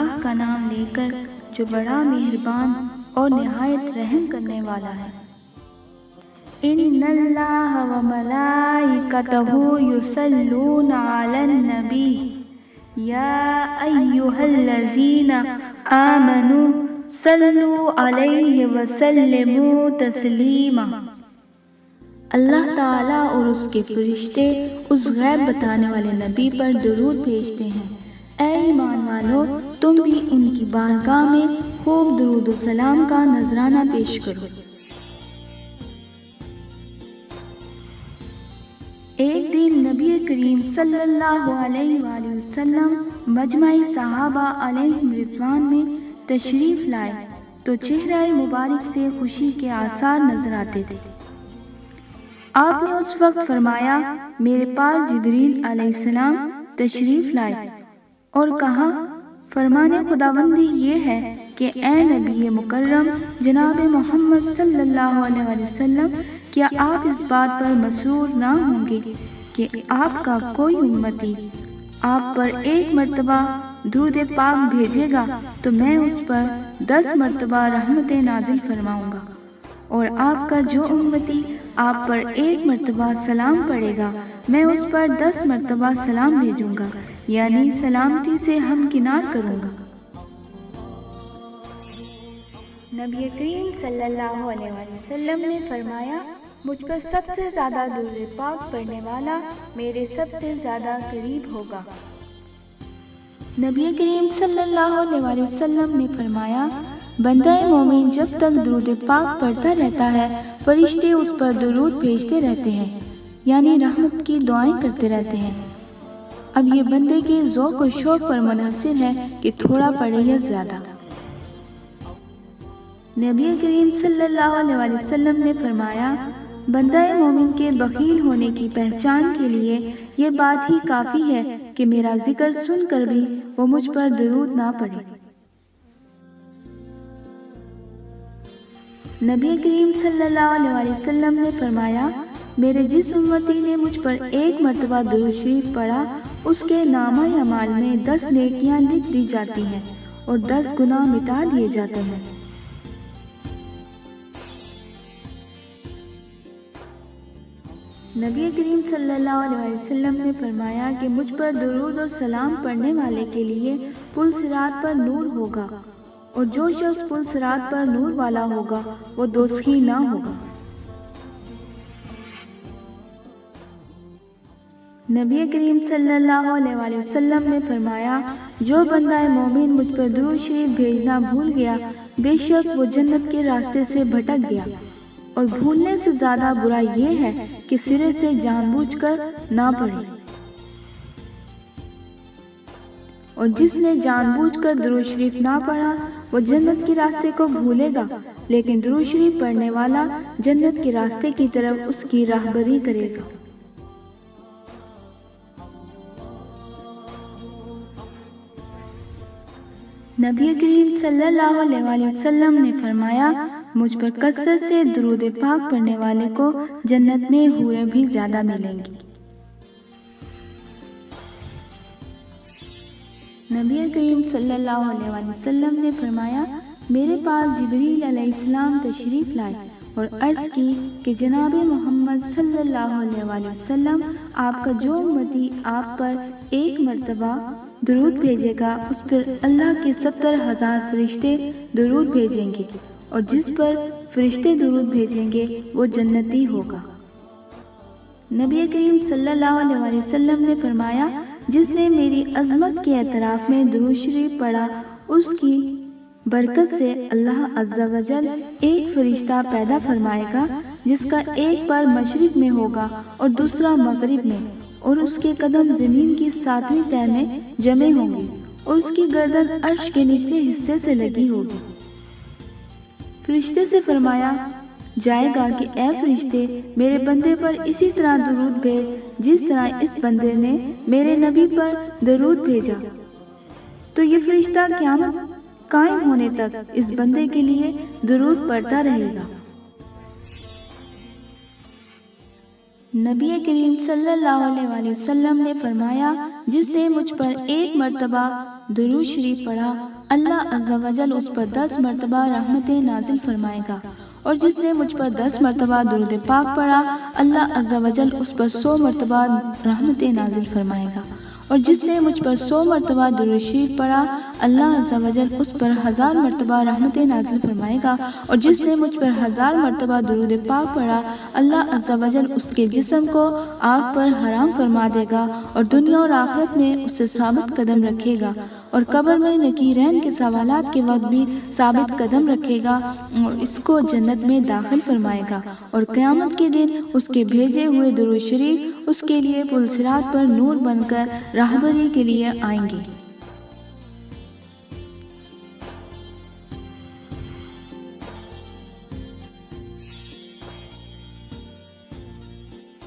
اللہ کا نام لے کر جو بڑا مہربان اور نہایت رحم کرنے والا ہے۔ ان اللہ و ملائکتہ یصلون علی النبی یا ایھا الذین آمنوا صلوا علیہ وسلموا تسلیما۔ اللہ تعالیٰ اور اس کے فرشتے اس غیب بتانے والے نبی پر درود بھیجتے ہیں۔ اے ایمان والو، تم بھی ان کی بارگاہ میں خوب درود و سلام کا نذرانہ پیش کرو۔ ایک دن نبی کریم صلی اللہ علیہ وآلہ وسلم مجمع صحابہ علیہم رضوان میں تشریف لائے تو چہرہ مبارک سے خوشی کے آثار نظر آتے تھے۔ آپ نے اس وقت فرمایا، میرے پاس جبریل علیہ السلام تشریف لائے اور کہا، فرمان خداوندی یہ ہے کہ اے نبی مکرم جناب محمد صلی اللہ علیہ وسلم، کیا آپ اس بات پر مسرور نہ ہوں گے کہ آپ کا کوئی امتی آپ پر ایک مرتبہ درود پاک بھیجے گا تو میں اس پر 10 مرتبہ رحمت نازل فرماؤں گا، اور آپ کا جو امتی آپ پر ایک مرتبہ سلام پڑھے گا میں اس پر 10 مرتبہ سلام بھیجوں گا، یعنی سلامتی سے ہمکنار کروں گا۔ نبی کریم صلی اللہ علیہ وسلم نے فرمایا، مجھ پر سب سے زیادہ درود پاک پڑھنے والا میرے سب سے زیادہ قریب ہوگا۔ نبی کریم صلی اللہ علیہ وسلم نے فرمایا، بندہ مومن جب تک درود پاک پڑھتا رہتا ہے فرشتے اس پر درود بھیجتے رہتے ہیں، یعنی رحمت کی دعائیں کرتے رہتے ہیں۔ اب یہ بندے کے ذوق و شوق پر منحصر ہے کہ تھوڑا پڑھے یا زیادہ۔ نبی کریم صلی اللہ علیہ وسلم نے فرمایا، بندہ مومن کے بخیل ہونے کی پہچان کے لیے یہ بات ہی کافی ہے کہ میرا ذکر سن کر بھی وہ مجھ پر درود نہ پڑھے۔ نبی کریم صلی اللہ علیہ وسلم نے فرمایا، میرے جس امتی نے مجھ پر ایک مرتبہ درود شریف پڑھا اس کے نامہ اعمال میں 10 نیکیاں لکھ دی جاتی ہیں اور 10 گناہ مٹا دیے جاتے ہیں۔ نبی کریم صلی اللہ علیہ وسلم نے فرمایا کہ مجھ پر درود و سلام پڑھنے والے کے لیے پل صراط پر نور ہوگا، اور جو شخص پل صراط پر نور والا ہوگا وہ دوزخی نہ ہوگا۔ نبی کریم صلی اللہ علیہ وسلم نے فرمایا، جو بندہ مومن مجھ پر درود شریف بھیجنا بھول گیا بے شک وہ جنت کے راستے سے بھٹک گیا، اور بھولنے سے زیادہ برا یہ ہے کہ سرے سے جان بوجھ کر نہ پڑھے۔ اور جس نے جان بوجھ کر درود شریف نہ پڑھا وہ جنت کے راستے کو بھولے گا، لیکن درود شریف پڑھنے والا جنت کے راستے کی طرف اس کی راہبری کرے گا۔ نبی کریم صلی اللہ علیہ وسلم نے فرمایا، مجھ پر کثرت سے درود پاک پڑھنے والے کو جنت میں حوریں بھی زیادہ ملیں گی۔ نبی کریم صلی اللہ علیہ وسلم نے فرمایا، میرے پاس جبریل علیہ السلام تشریف لائے اور عرض کی کہ جناب محمد صلی اللہ علیہ وسلم، آپ کا جو امتی آپ پر ایک مرتبہ درود بھیجے گا اس پر اللہ کے 70,000 فرشتے درود بھیجیں گے، اور جس پر فرشتے درود بھیجیں گے وہ جنتی ہوگا۔ نبی کریم صلی اللہ علیہ وسلم نے فرمایا، جس نے میری عظمت کے اعتراف میں درود شریف پڑھا اس کی برکت سے اللہ عز و جل ایک فرشتہ پیدا فرمائے گا جس کا ایک پیر مشرق میں ہوگا اور دوسرا مغرب میں، اور اس کے قدم زمین کی 7ویں تہہ میں جمع ہوں گے، اور اس کی گردن عرش کے نچلے حصے سے لگی ہوگی۔ فرشتے سے فرمایا جائے گا کہ اے فرشتے، میرے بندے پر اسی طرح درود بھیج جس طرح اس بندے نے میرے نبی پر درود بھیجا، تو یہ فرشتہ قیامت قائم ہونے تک اس بندے کے لیے درود پڑھتا رہے گا۔ نبی کریم صلی اللہ علیہ وسلم نے فرمایا، جس نے مجھ پر ایک مرتبہ درود شریف پڑھا اللہ عز و جل اس پر 10 مرتبہ رحمتیں نازل فرمائے گا، اور جس نے مجھ پر 10 مرتبہ درود پاک پڑھا اللہ عز و جل اس پر 100 مرتبہ رحمتیں نازل فرمائے گا، اور جس نے مجھ پر 100 مرتبہ درود شریف پڑھا اللہ عز و جل اس پر 1000 مرتبہ رحمتیں نازل فرمائے گا، اور جس نے مجھ پر 1000 مرتبہ درود پاک پڑھا اللہ عز و جل اس کے جسم کو آگ پر حرام فرما دے گا، اور دنیا اور آخرت میں اسے ثابت قدم رکھے گا، اور قبر میں نکیرین کے سوالات کے وقت بھی ثابت قدم رکھے گا، اور اس کو جنت میں داخل فرمائے گا، اور قیامت کے دن اس کے بھیجے ہوئے درود شریف اس کے لیے پل صراط پر نور بن کر راہبری کے لیے آئیں گے۔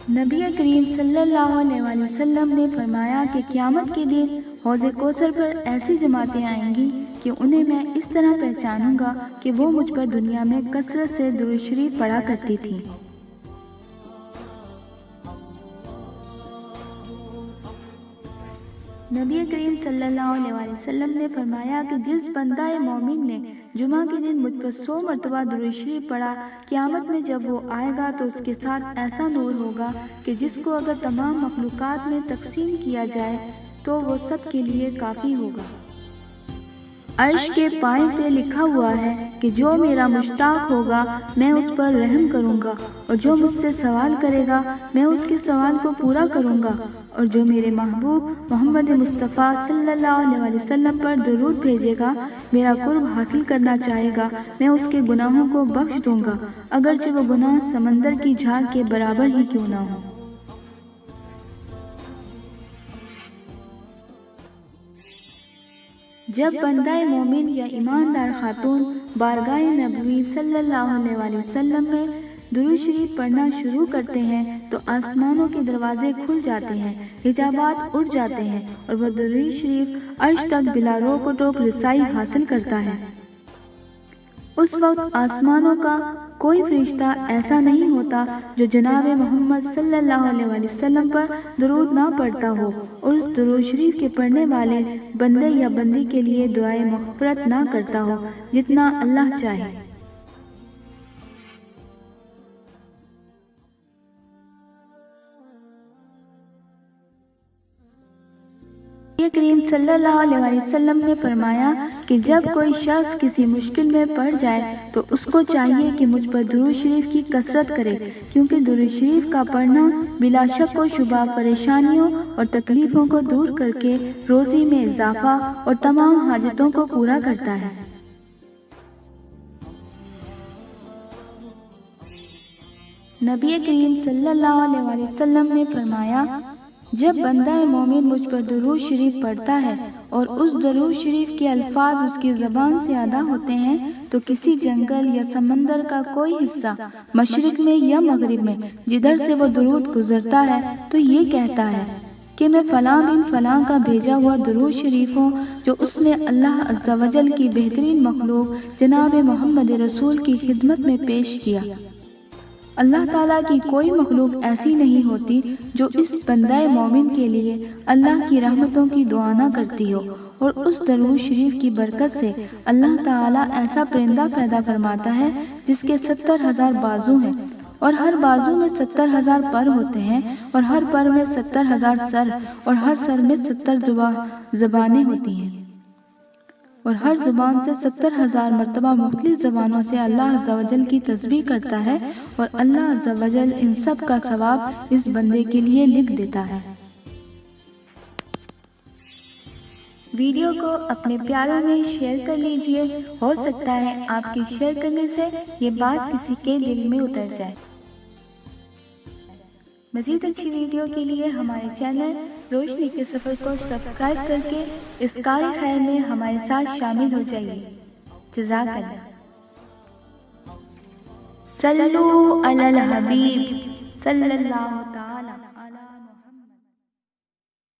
نبی کریم صلی اللہ علیہ وآلہ وسلم نے فرمایا کہ قیامت کے دن حوض کوثر پر ایسی جماعتیں آئیں گی کہ انہیں میں اس طرح پہچانوں گا کہ وہ مجھ پر دنیا میں کثرت سے درود شریف پڑھا کرتی تھی۔ نبی کریم صلی اللہ علیہ وآلہ وسلم نے فرمایا کہ جس بندہ مومن نے جمعہ کے دن مجھ پر 100 مرتبہ درود شریف پڑھا قیامت میں جب وہ آئے گا تو اس کے ساتھ ایسا نور ہوگا کہ جس کو اگر تمام مخلوقات میں تقسیم کیا جائے تو وہ سب کے لیے کافی ہوگا۔ عرش کے پائیں پہ لکھا ہوا ہے کہ جو میرا مشتاق ہوگا میں اس پر رحم کروں گا، اور جو مجھ سے سوال کرے گا میں اس کے سوال کو پورا کروں گا، اور جو میرے محبوب محمد مصطفیٰ صلی اللہ علیہ وسلم پر درود بھیجے گا میرا قرب حاصل کرنا چاہے گا میں اس کے گناہوں کو بخش دوں گا، اگرچہ وہ گناہ سمندر کی جھاگ کے برابر ہی کیوں نہ ہو۔ جب بندہ مومن یا ایماندار خاتون بارگاہ نبوی صلی اللہ علیہ وآلہ وسلم میں درود شریف پڑھنا شروع کرتے ہیں تو آسمانوں کے دروازے کھل جاتے ہیں، حجابات اٹھ جاتے ہیں، اور وہ درود شریف عرش تک بلا روک و ٹوک رسائی حاصل کرتا ہے۔ اس وقت آسمانوں کا کوئی فرشتہ ایسا نہیں ہوتا جو جناب محمد صلی اللہ علیہ وآلہ وسلم پر درود نہ پڑھتا ہو اور اس درود شریف کے پڑھنے والے بندے یا بندی کے لیے دعائے مغفرت نہ کرتا ہو جتنا اللہ چاہے۔ نبی کریم صلی اللہ علیہ وآلہ وسلم نے فرمایا کہ جب کوئی شخص کسی مشکل میں پڑ جائے تو اس کو چاہیے کہ مجھ پر درود شریف کی کثرت کرے، کیونکہ درود شریف کا پڑھنا بلا شک و شبہ پریشانیوں اور تکلیفوں کو دور کر کے روزی میں اضافہ اور تمام حاجتوں کو پورا کرتا ہے۔ نبی کریم صلی اللہ علیہ وآلہ وسلم نے فرمایا جب بندہ مومن مجھ پر درود شریف پڑھتا ہے اور اس درود شریف کے الفاظ اس کی زبان سے ادا ہوتے ہیں تو کسی جنگل یا سمندر کا کوئی حصہ مشرق میں یا مغرب میں جدھر سے وہ درود گزرتا ہے تو یہ کہتا ہے کہ میں فلاں بن فلاں کا بھیجا ہوا درود شریف ہوں جو اس نے اللہ عز و جل کی بہترین مخلوق جناب محمد رسول کی خدمت میں پیش کیا۔ اللہ تعالیٰ کی کوئی مخلوق ایسی نہیں ہوتی جو اس بندہ مومن کے لیے اللہ کی رحمتوں کی دعا نہ کرتی ہو، اور اس درود شریف کی برکت سے اللہ تعالیٰ ایسا پرندہ پیدا فرماتا ہے جس کے 70,000 بازو ہیں، اور ہر بازو میں 70,000 پر ہوتے ہیں، اور ہر پر میں 70,000 سر، اور ہر سر میں 70 زبانیں ہوتی ہیں، اور ہر زبان سے 70,000 مرتبہ مختلف زبانوں سے اللہ عز و جل کی تسبیح کرتا ہے، اور اللہ عز و جل ان سب کا ثواب اس بندے کے لیے لکھ دیتا ہے۔ ویڈیو کو اپنے پیاروں میں شیئر کر لیجئے، ہو سکتا ہے آپ کے شیئر کرنے سے یہ بات کسی کے دل میں اتر جائے۔ مزید اچھی ویڈیو کے لیے ہمارے چینل روشنی کے سفر کو سبسکرائب کر کے اس کار خیر میں ہمارے ساتھ شامل ہو جائیے۔ جزاک اللہ۔ صلو علی الحبیب صلی اللہ تعالی